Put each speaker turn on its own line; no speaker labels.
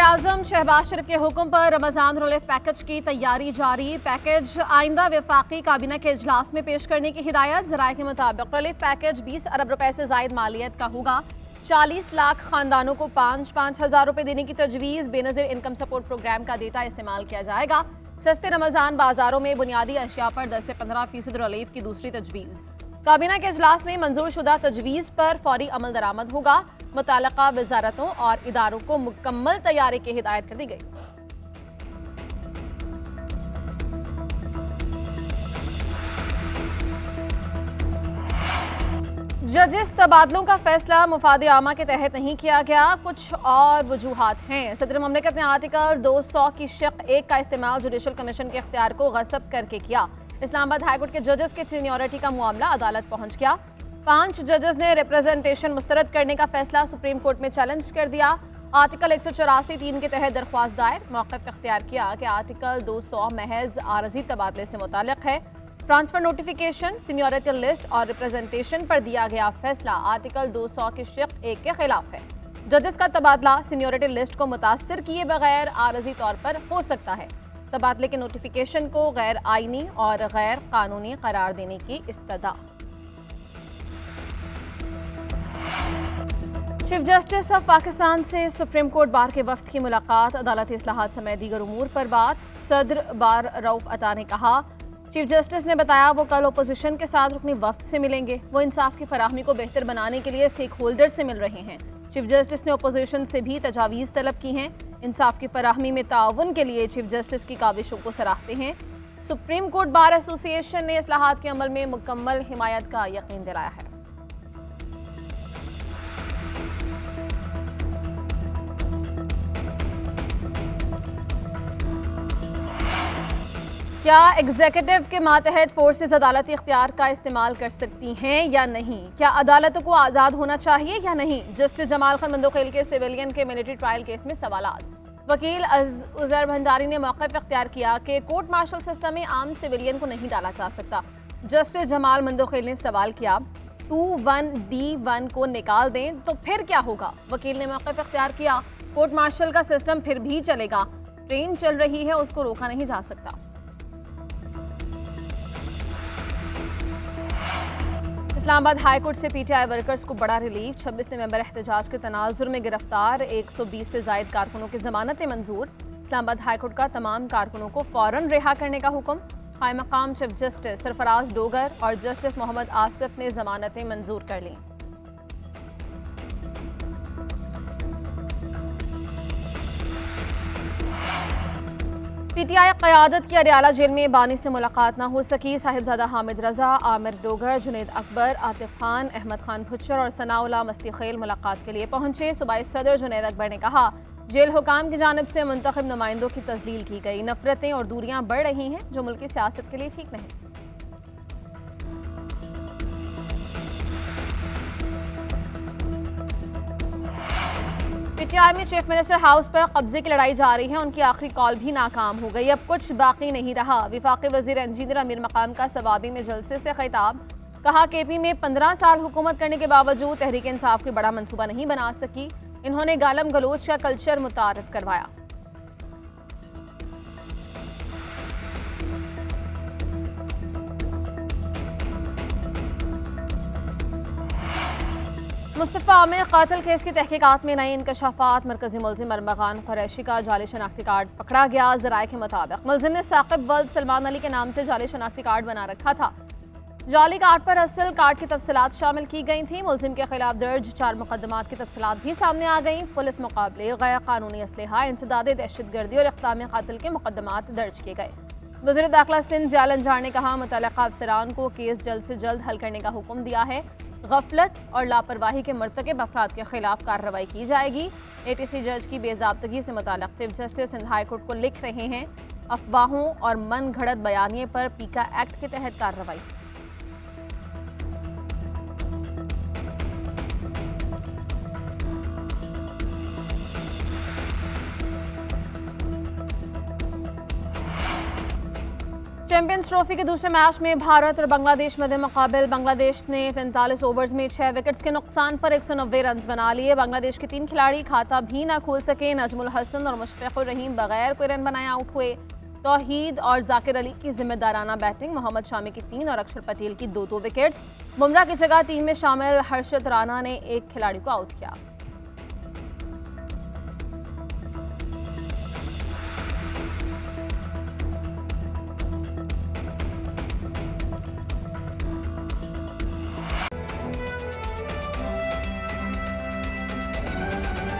वज़ीर-ए-आज़म शहबाज शरीफ के हुक्म पर रमज़ान रिलीफ पैकेज की तैयारी जारी। पैकेज आइंदा वफाकी काबीना के इजलास में पेश करने की हिदायत। ज़राए के मुताबिक रिलीफ पैकेज 20 अरब रुपए से ज़ायद मालियत का होगा। 40 लाख खानदानों को 5-5 हज़ार रुपए देने की तजवीज़। बेनज़ीर इनकम सपोर्ट प्रोग्राम का डेटा इस्तेमाल किया जाएगा। सस्ते रमज़ान बाजारों में बुनियादी अशिया पर 10 से 15% रिलीफ की दूसरी तजवीज़। काबीना के इजलास में मंजूर शुदा तजवीज़ पर फौरी अमल दरामद होगा। मुताल्लिका वजारतों और इदारों को मुकम्मल तैयारी की हिदायत कर दी गई। जजेस तबादलों का फैसला मुफाद आमा के तहत नहीं किया गया। कुछ और वजूहात हैं। सदर ममलिकत ने आर्टिकल 200 की शिक 1 का इस्तेमाल जुडिशल कमीशन के इख्तियार को गसब करके किया। इस्लामाबाद हाईकोर्ट के जजेस की सीनियरिटी का मामला अदालत पहुंच गया। 5 जजेस ने रिप्रेजेंटेशन मुस्तरद करने का फैसला सुप्रीम कोर्ट में चैलेंज कर दिया। आर्टिकल 184(3) के तहत दरख्वास्त दायर। मौक़िफ़ इख्तियार किया कि आर्टिकल 200 महज आरजी तबादले से मुताल्लिक़ है। ट्रांसफर नोटिफिकेशन, सीनियरिटी लिस्ट और रिप्रेजेंटेशन पर दिया गया फैसला आर्टिकल 200 की शिक 1 के खिलाफ है। जजेस का तबादला सीनियरिटी लिस्ट को मुतासर किए बगैर आरजी तौर पर हो सकता है। तबादले के नोटिफिकेशन को गैर आइनी और गैर कानूनी करार देने की इस्तदा। चीफ जस्टिस ऑफ पाकिस्तान से सुप्रीम कोर्ट बार के वफ्द की मुलाकात। अदालती इस्लाहात समेत दीगर उमूर पर बात। सदर बार रऊफ अता ने कहा, चीफ जस्टिस ने बताया वो कल अपोजिशन के साथ रुकनी वफ्द से मिलेंगे। वो इंसाफ की फराहमी को बेहतर बनाने के लिए स्टेक होल्डर से मिल रहे हैं। चीफ जस्टिस ने अपोजिशन से भी तजावीज़ तलब की हैं। इंसाफ की फराहमी में ताउन के लिए चीफ जस्टिस की काविशों को सराहते हैं। सुप्रीम कोर्ट बार एसोसिएशन ने इस्लाहात के अमल में मुकम्मल हिमायत का यकीन दिलाया है। क्या एग्जीक्यूटिव के मातहत फोर्सेस अदालती इख्तियार का इस्तेमाल कर सकती हैं या नहीं? क्या अदालतों को आज़ाद होना चाहिए या नहीं? जस्टिस जमाल खान मंदोखेल के सिविलियन के मिलिट्री ट्रायल केस में सवालात। वकील उज़ैर भंडारी ने मौक़िफ़ इख्तियार किया कि कोर्ट मार्शल सिस्टम में आम सिविलियन को नहीं डाला जा सकता। जस्टिस जमाल मंदोखेल ने सवाल किया, 21D1 को निकाल दें तो फिर क्या होगा? वकील ने मौक़िफ़ इख्तियार किया, कोर्ट मार्शल का सिस्टम फिर भी चलेगा। ट्रेन चल रही है, उसको रोका नहीं जा सकता। इस्लामाबाद हाईकोर्ट से पीटीआई वर्कर्स को बड़ा रिलीफ। 26 नवंबर एहतजाज के तनाजुर में गिरफ्तार 120 से जायद कारकुनों की जमानतें मंजूर। इस्लामाबाद हाईकोर्ट का तमाम कारकुनों को फौरन रिहा करने का हुक्म। कायम मकाम चीफ जस्टिस सरफराज डोगर और जस्टिस मोहम्मद आसिफ ने जमानतें मंजूर कर लीं। पीटीआई क़यादत की अडयाला जेल में बानी से मुलाकात ना हो सकी। साहिबजादा हामिद रजा, आमिर डोगर, जुनैद अकबर, आतिफ खान, अहमद खान भुच्चर और सनाउल्लाह मस्तीखेल मुलाकात के लिए पहुंचे। सूबाई सदर जुनैद अकबर ने कहा, जेल हुकाम की जानिब से मुंतखब नुमाइंदों की तस्लील की गई। नफरतें और दूरियां बढ़ रही हैं जो मुल्की सियासत के लिए ठीक नहीं। पीटीआई में चीफ मिनिस्टर हाउस पर कब्जे की लड़ाई जारी है। उनकी आखिरी कॉल भी नाकाम हो गई। अब कुछ बाकी नहीं रहा। विफाकी वजीर इंजीनियर अमीर मकाम का सवाबी में जलसे से खिताब। कहा, केपी में 15 साल हुकूमत करने के बावजूद तहरीक इंसाफ के बड़ा मंसूबा नहीं बना सकी। इन्होंने गालम गलोच का कल्चर मुतारिफ करवाया। मुस्तफ़ा आमिर कातिल केस की तहकीकात में नए इंकशाफात। मरकजी मुलजिम अरमगान कुरैशी का जाली शनाख्ती कार्ड पकड़ा गया। ज़राए के मुताबिक मुलजिम ने साकिब वल्द सलमान अली के नाम से जाली शनाख्ती कार्ड बना रखा था। जाली कार्ड पर असल कार्ड की तफसीलात शामिल की गई थी। मुलजिम के खिलाफ दर्ज 4 मुकदमात की तफसीलात भी सामने आ गई। पुलिस मुकाबले गैर कानूनी असलहा, इंसदाद दहशतगर्दी और इक़्ताम कातिल के मुकदमात दर्ज किए गए। वज़ीर दाखिला सिंध ज़िया अंजार ने कहा, मुतल्लिक़ा अफसरान को केस जल्द से जल्द हल करने का हुक्म दिया है। गफलत और लापरवाही के मर्तकब अफराद के खिलाफ कार्रवाई की जाएगी। एटीसी जज की बेज़ाब्तगी से मुताल्लिक़ chief justice Sindh high court को लिख रहे हैं। अफवाहों और मन घड़त बयानिए पर पीका एक्ट के तहत कार्रवाई। चैंपियंस ट्रॉफी के दूसरे मैच में भारत और बांग्लादेश मध्य मुकाबले बांग्लादेश ने 43 ओवर्स में 6 विकेट्स के नुकसान पर 190 रन बना लिए। बांग्लादेश के 3 खिलाड़ी खाता भी ना खोल सके। नजमुल हसन और मुशफ़िकुर रहीम बगैर कोई रन बनाए आउट हुए। तौहीद और जाकिर अली की जिम्मेदाराना बैटिंग, मोहम्मद शामी की 3 और अक्षर पटेल की 2 विकेट्स। बुमराह की जगह टीम में शामिल हर्षित राणा ने एक खिलाड़ी को आउट किया।